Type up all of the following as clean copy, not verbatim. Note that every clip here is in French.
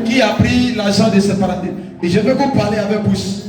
Qui a pris l'argent de ses parents? Et je vais vous parler avec bouche.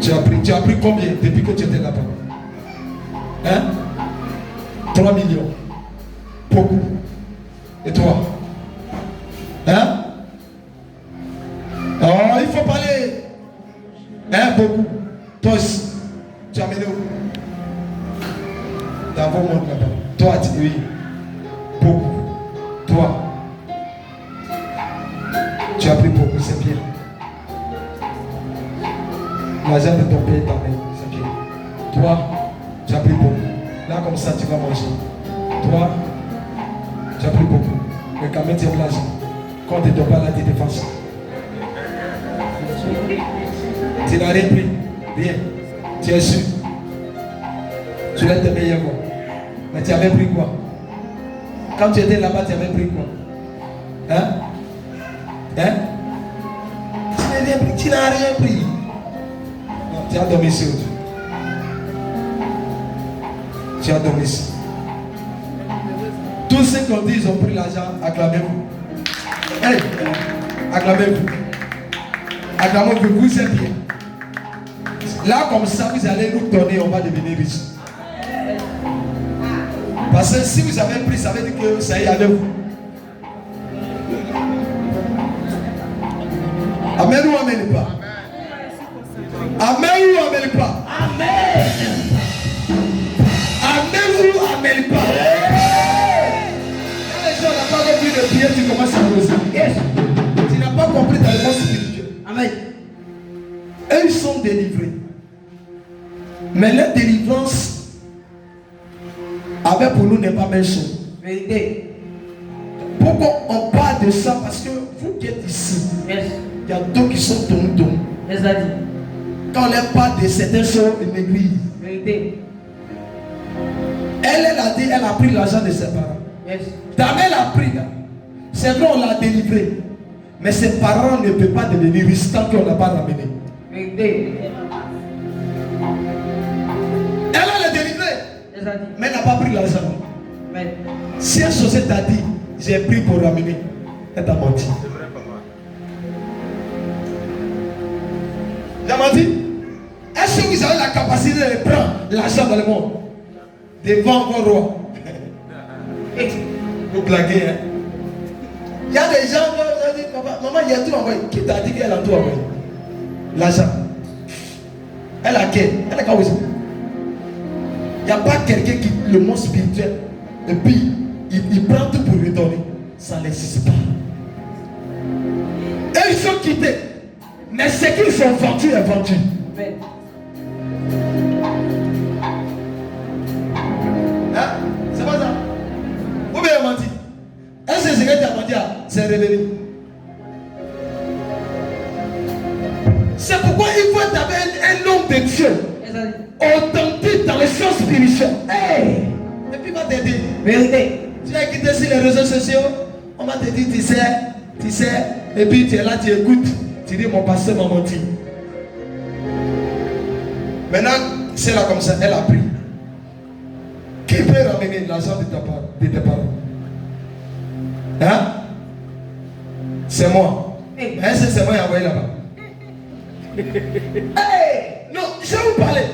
Tu as pris combien depuis que tu étais là-bas? Hein? 3 millions. Beaucoup. Et toi? Hein? Oh, il faut parler. Hein, beaucoup. Toi aussi. Tu as mené où? Dans vos mondes là-bas. Toi, oui. Beaucoup. Toi. Tu as pris beaucoup, c'est bien. L'argent de ton père est ta main, c'est bien. Toi, tu as pris beaucoup. Là, comme ça, tu vas manger. Toi, tu as pris beaucoup. Mais quand même, tu aimes l'argent. Quand tu ne dois pas là, tu te défenses. Tu n'as rien pris. Rien. Tu es sûr. Tu l'as été meilleur quoi. Mais tu avais pris quoi? Quand tu étais là-bas, tu avais pris quoi? Hein? Hein? Tu n'as rien pris. Non, tu as dormi ici. Tu as dormi ici. Tous ceux qu'on dit ils ont pris l'argent, acclamez-vous. Hey, acclamez-vous. Acclamez-vous, vous êtes bien. Là, comme ça, vous allez nous donner, on va devenir riches. Parce que si vous avez pris, ça veut dire que ça y est avec vous. Amen ou amen pas? Amen ou amen pas? Amen. Amen ou amen pas? Quand les gens n'ont pas compris le prière, tu commences à poser. Yes. Tu n'as pas compris ta réponse spirituelle. Amen. Eux, ils sont délivrés. Mais la délivrance avec pour nous n'est pas même chose. Vérité. Pourquoi on parle de ça? Parce que vous qui êtes ici, yes. Il y a d'autres qui sont tombés. Yes, quand on leur parle de certaines choses, une église. Vérité. Elle a dit, elle a pris l'argent de ses parents. Yes. Elle a pris. C'est vrai, on l'a délivré. Mais ses parents ne peuvent pas devenir riches tant qu'on n'a pas ramené. Vérité. Elle a délivré. Mais elle n'a pas pris l'argent. Si un société t'a dit, j'ai pris pour ramener, elle t'a menti. C'est vrai, papa. J'ai menti. Est-ce que vous avez la capacité de prendre l'argent dans le monde devant vos rois? Vous blaguez, hein? Il y a des gens qui disent, papa, maman, il y a tout envoyé. Qui t'a dit qu'elle a tout envoyé? L'argent. Elle a quel? Elle a quoi? Il n'y a pas quelqu'un qui, le monde spirituel, et puis il prend tout pour lui donner. Ça n'existe pas. Et ils sont quittés. Mais ce qu'ils sont vendus est vendu. Hein? C'est pas ça? Ou bien menti? Est-ce que ce que tu as menti, c'est révélé? C'est pourquoi il faut être un homme de Dieu. Authentique dans les choses spirituelles. Hey! Et puis il va t'aider. Vérité. Tu as quitté sur les réseaux sociaux, on va te dire, tu sais, et puis tu es là, tu écoutes, tu dis, mon pasteur m'a menti. Maintenant, c'est là comme ça, elle a pris. Qui peut ramener l'argent de tes parents? Hein? C'est moi. Hey. Est-ce que c'est moi qui ai envoyé là-bas? Hey! Non, je vais vous parler.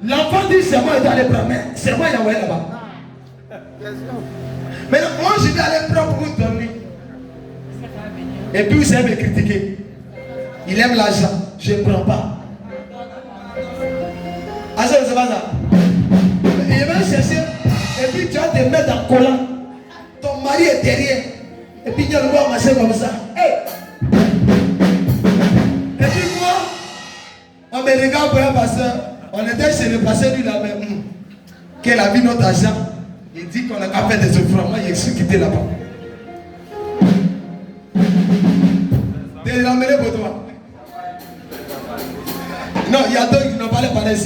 L'enfant dit c'est moi qui dois aller prendre, mais c'est moi qui ai envoyé là-bas. Mais non, moi je vais aller prendre pour vous donner. Et puis vous allez me critiquer. Il aime l'argent, je ne prends pas. Ah ça, c'est pas ça. Il va chercher, et puis tu vas te mettre en collant. Ton mari est derrière. Et puis il va le voir marcher comme ça. Hey! Et puis moi, on me regarde pour un pasteur. On était chez le pasteur, lui là même. Qu'elle a vu notre argent. Il dit qu'on a qu'à faire des offrandes. Moi, je suis quitté là-bas. De l'emmener pour toi. Non, il y a d'autres qui n'ont pas les palais,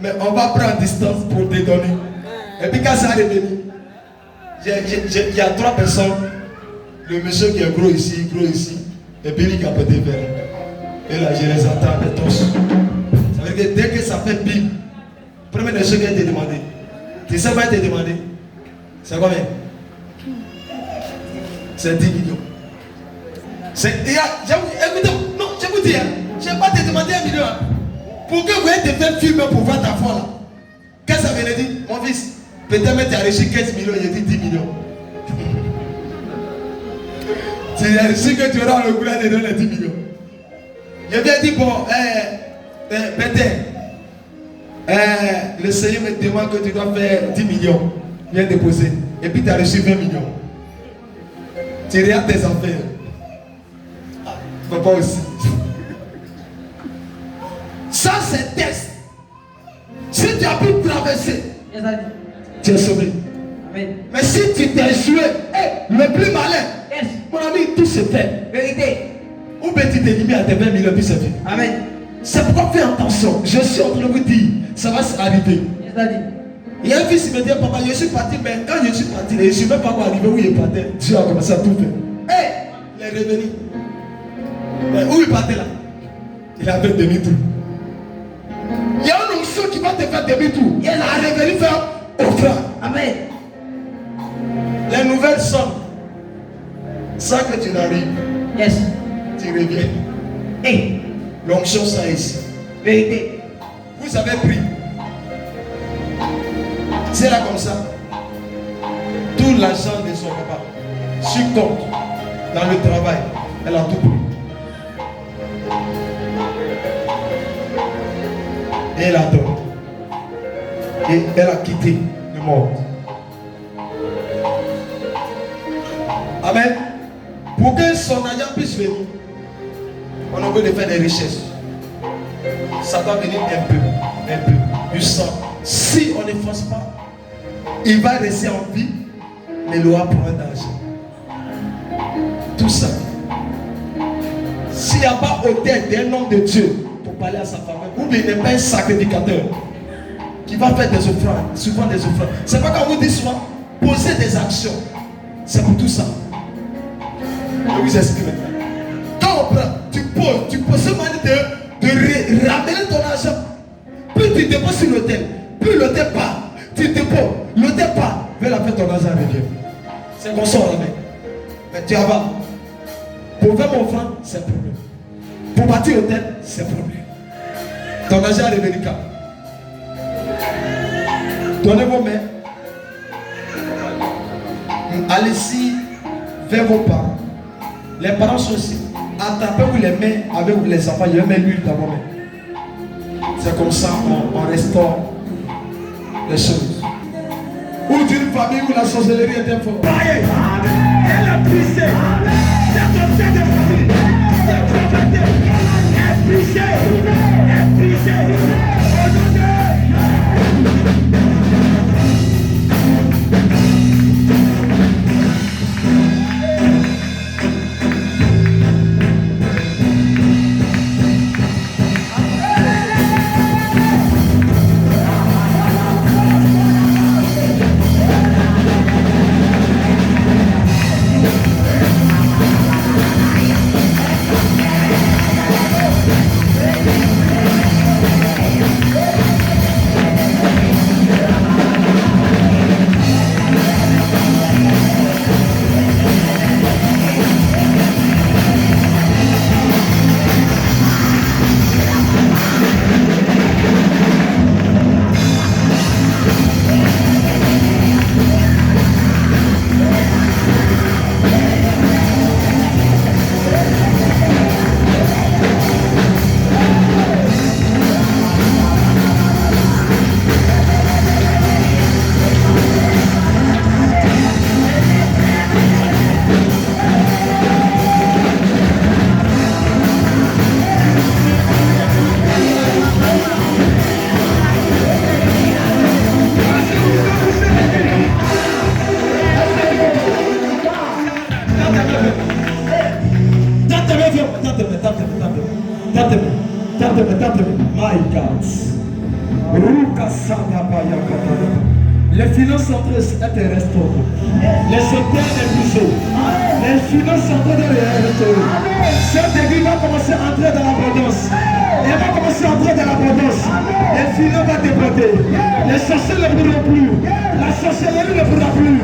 mais on va prendre distance pour te donner. Et puis quand ça est revenu, il y a 3 personnes. Le monsieur qui est gros ici, et puis lui qui a pété vers. Et là, je les entends de tous. Ça veut dire que dès que ça fait bim, première des choses qu'elle te demandé. Tu sais quoi elle te demandé? C'est combien? C'est 10 millions. Écoutez, non, je vous dis, je n'ai pas te demander 1 million. Pour que vous ayez te faire fumer pour voir ta foi là. Qu'est-ce que ça veut dire? Mon fils, peut-être tu as reçu 15 millions, il dit 10 millions. Tu as reçu que tu auras le courage de donner les 10 millions. Je viens dire, bon, peut-être, le Seigneur me demande que tu dois faire 10 millions. Viens déposer. Et puis tu as reçu 20 millions. Tu regardes tes affaires. Papa aussi. Ça, c'est test. Si tu as pu traverser, tu es sauvé. Amen. Mais si tu t'es joué, le plus malin, mon ami, tout se fait. Vérité. Ou bien tu t'es limité à tes 20 millions, puis c'est fait. Amen. C'est pourquoi fais attention. Je suis en train de vous dire, ça va arriver. Il y a un fils qui me dit, papa, je suis parti, mais quand je suis parti, je ne suis même pas encore arrivé où il partait. Dieu a commencé à tout faire. Il est revenu. Mais où il partait là? Il a fait demi-tour. Il y a un onction qui va te faire demi-tour. Il a revenu faire offrande. Amen. Les nouvelles sont ça que tu n'arrives. Yes. Tu reviens. Hey. L'onction ça ici. Vérité. Vous avez pris. C'est là comme ça. Tout l'argent de son papa sur compte dans le travail. Elle a tout pris. Et elle a donné. Et elle a quitté le monde. Amen. Pour que son argent puisse venir, on a besoin de faire des recherches. Ça doit venir un peu, du sang. Si on ne force pas, il va rester en vie, mais il aura besoin d'argent. Tout ça. S'il n'y a pas autel d'un homme de Dieu pour parler à sa famille, ou bien il n'est pas un sacrificateur qui va faire des offrandes, souvent des offrandes. C'est pas comme vous dites souvent, poser des actions. C'est pour tout ça. Je vous explique maintenant. Quand on prend, tu poses ce manière de ramener ton argent. Plus tu déposes sur l'hôtel, plus l'hôtel part. Tu déposes, l'hôtel part, vers la fin ton argent revient. C'est comme ça on ramène. Mais tu vas. Pour faire mon offrande, c'est un problème. Pour bâtir l'hôtel, c'est un problème. Ton argent est revenu quand? Donnez vos mains. Allez-y vers vos parents. Les parents sont ici. Attrapez-vous les mains avec les enfants. Je vais mettre l'huile dans vos mains. C'est comme ça on restaure les choses. Ou d'une famille où la sorcellerie était forte. Elle a brisé. C'est comme ça de famille. Elle a brisé. Elle a brisé. Les finances sont très restaurées. Les secteurs des bouchons. Les finances sont très restaurées. Cette église va commencer à entrer dans l'abondance. Elle va commencer à entrer dans l'abondance. Les finances vont déborder. Les sorciers ne pourront plus. La sorcellerie ne pourra plus.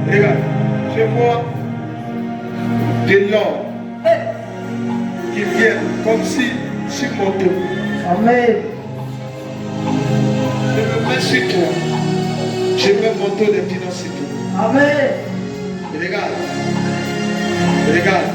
Regarde, je vois de l'or qui vient comme si sur mon dos. Amen. Je me mets sur toi. Je mets mon dos de finances sur toi. Amen. Regarde. Regarde.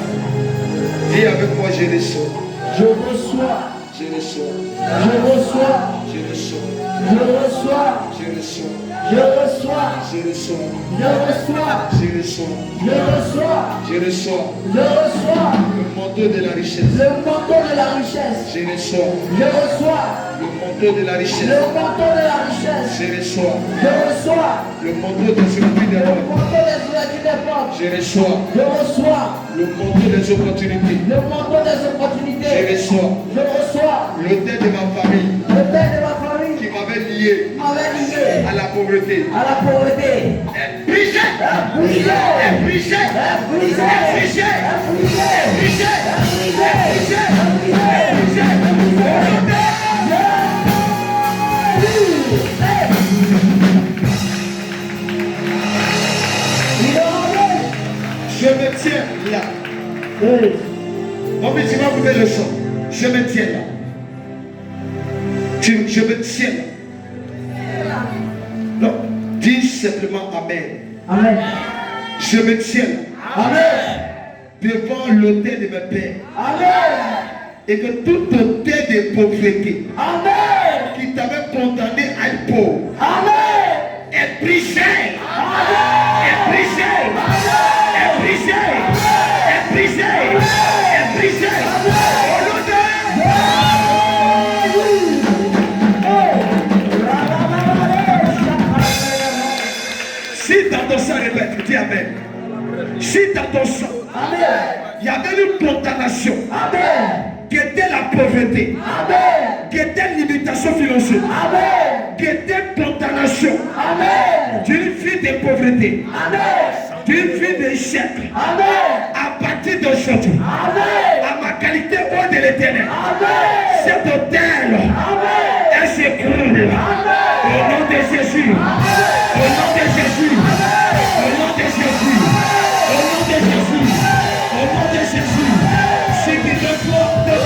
Dis avec moi, je reçois. Je reçois. Je reçois. Je reçois. Je reçois. Je reçois. Je reçois. Je reçois. Je reçois. Je reçois. Je reçois. Je reçois. Je reçois. Je reçois. Le manteau de la richesse. Le manteau de la richesse. Je reçois. Je reçois. Le manteau de la richesse. Le manteau de la richesse. Je reçois. Je reçois. Le manteau des ouvriers des Le portes. manteau des ouvriers des portes. Je reçois. Je reçois. Le manteau des opportunités. Le manteau des Je opportunités. reçois. Je reçois. L'autel de ma famille Le père de ma famille qui m'avait lié m'avait lié à la pauvreté. à la pauvreté. Est brisé. Est brisé. Est brisé. Est brisé. Est brisé. Est brisé. Est brisé. Est brisé. Est brisé. Est brisé. Est brisé. Je me tiens là. Mon petit, tu vas couper le son. Je me tiens là. Je me tiens là. Non, dis simplement Amen. Amen. Je me tiens là. Amen. Devant l'autel de mes pères. Amen. Et que tout autel de pauvreté Amen. qui t'avait condamné à être pauvre Amen. est brisé. Amen. Est brisé. Est brisé. Est brisé. Est brisé. Au nom de si dans ton sang, répète, dis Amen. Si dans ton sang, il y avait une condamnation qui était la pauvreté, qui était l'imitation financière, qui était condamnation d'une vie de pauvreté, d'une vie d'échec, à partir d'aujourd'hui, à ma qualité haute de l'éternel, cet hôtel, elle s'écroule. Au nom de Jésus, au nom de Jésus, au nom de Jésus, au nom de Jésus, au nom de Jésus, c'est qui te faut de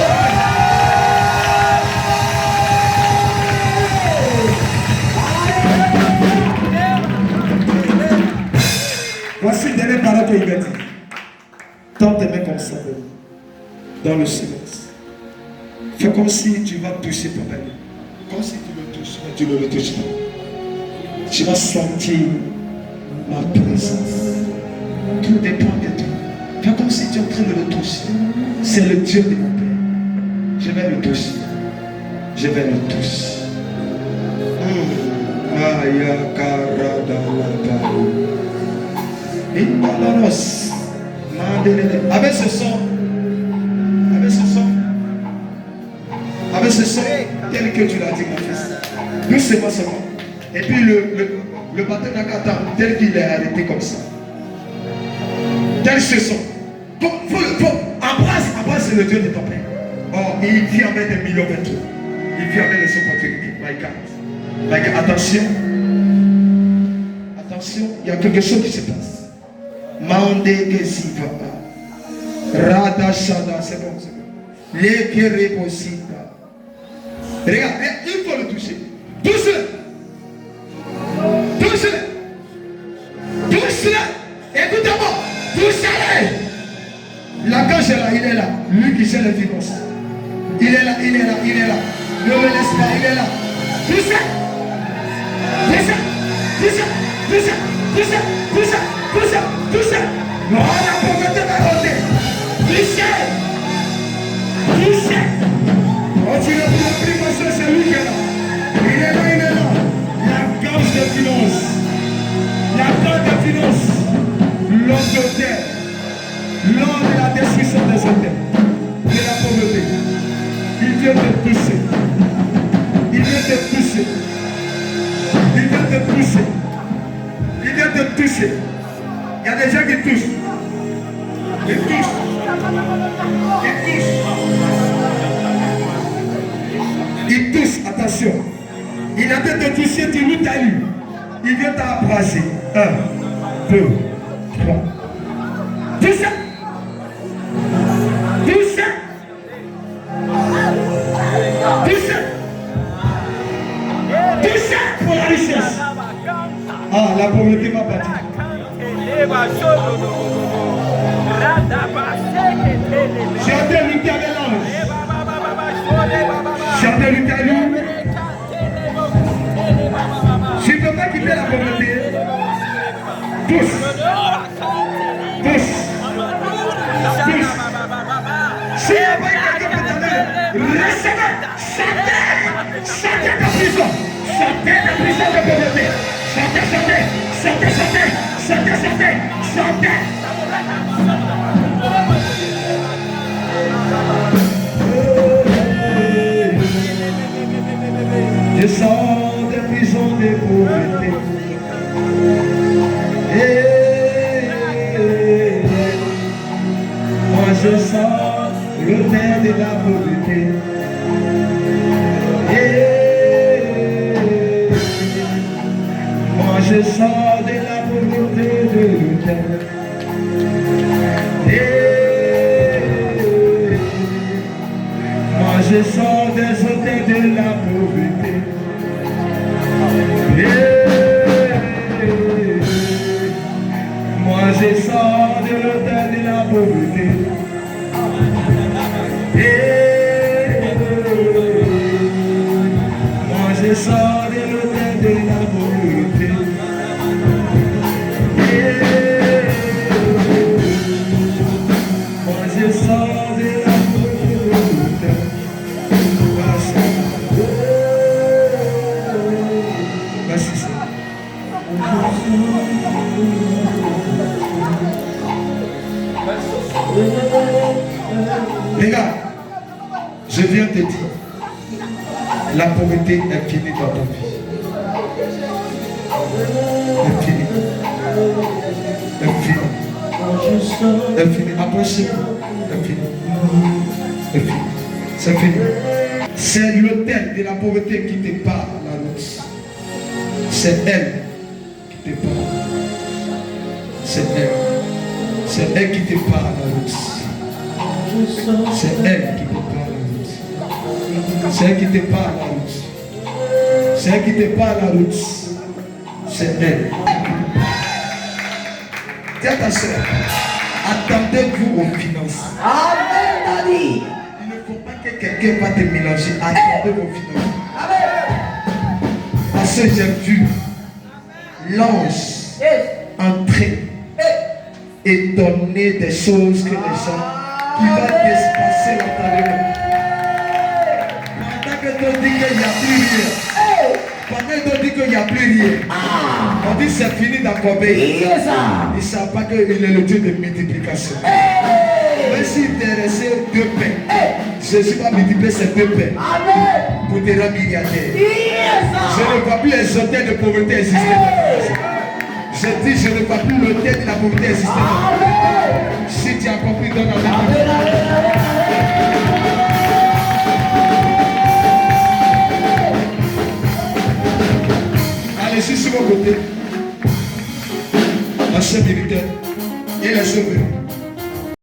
voici une dernière parole qu'il m'a dit. Tends tes mains comme ça, dans le silence. Fais comme si tu vas toucher papa. Comme si tu le touches, mais tu ne le touches pas. Tu vas sentir ma présence. Tout dépend de toi. Fais comme si tu es en train de le toucher. C'est le Dieu de mon Père. Je vais le toucher. Je vais le toucher. Avec ce son, avec ce son, avec ce son, tel que tu l'as dit, mon fils. Doucement seulement. Et puis le bâton d'Akata, tel qu'il est arrêté comme ça. Tel ce son. Embrasse le Dieu de ton Père. Oh, il vient avec des millions de toi. Il vient avec les opportunités. My God. My God. Attention. Attention, il y a quelque chose qui se passe. Mande Gesiva. Rada Shada, c'est bon, c'est bon. Lekerebosita. Regarde, il faut le toucher. Touche-le. Touche-le. Touche-le. Écoute-moi. Touche-le. La cage est là, il est là. Lui qui gère les finances. Il est là, il est là, il est là. Ne me laisse pas, il est là. Touche-le. Touche-le. Touche-le. Touche-le. Touche-le. Touche-le. Touche-le. Non, la pauvreté va rôder. Touchez. Touchez. Continuez pour le prix parce que c'est lui qui est là. Il est là, il est là. La cause des finances. La cause des finances. L'homme de terre. L'homme de la destruction des hôtels. De la pauvreté. Il vient te pousser. Il vient te pousser. Il vient te pousser. Il vient te toucher. Il y a des gens qui touchent. Ils touchent. Ils touchent. Ils touchent, attention. Il a fait te toucher, tu lui t'as eu. Il vient t'embrasser. 1, 2, 3. Touche. Touche. Touche. Touche pour la richesse. Ah, la pauvreté va partir. Chantez lutter avec l'ange. Chantez lutter avec lui. Si tu ne peux pas quitter la pauvreté, touche. Touche. Touche. Si il n'y a pas quelqu'un qui peut t'aider, recevez. Chantez. Chantez ta prison. Chantez ta prison de pauvreté. Chantez, chantez. Chantez, chantez. Chantez, chantez. Chantez. Je sors des prisons de pauvreté. Moi je sors l'autel de la pauvreté. Moi je sors de la pauvreté de l'autel. Moi je sors des hôtels de la pauvreté. Moi je sors de l'hôtel de la pauvreté. Moi je sors de l'hôtel de la pauvreté. Moi je sors de la pauvreté. Merci Seigneur. Regarde, je viens te dire, la pauvreté est finie dans ta vie. Elle est finie. Elle est finie. Elle est finie. Approchez-vous. Elle est finie. Elle est finie. C'est fini. C'est l'autel de la pauvreté qui te parle la route. C'est elle qui te parle. C'est elle. C'est elle qui te parle la route. C'est elle qui te parle la route. C'est elle qui te parle la route. C'est elle qui te parle la route. C'est elle. Dis à ta soeur, attendez-vous aux finances. Amen, Daddy. Il ne faut pas que quelqu'un va te mélanger. Attendez vos finances. Parce que j'ai vu l'ange entrer et donner des choses que les gens qui vont dépasser l'entendement. Pendant que tu dis qu'il n'y a plus rien. Pendant que tu dis qu'il n'y a plus rien. On dit c'est fini d'accorder. Ils ne savent pas qu'il est le Dieu de multiplication. Même s'il t'est resté 2 pains, Jésus va multiplier ces 2 pains pour te rendre milliardaire. Je ne vois plus les hôtels de pauvreté exister. Je dis, je ne vois plus l'hôtel de la pauvreté exister. Si tu as compris, donne à allez, sur mon côté, ancien militaire, il est sauvé.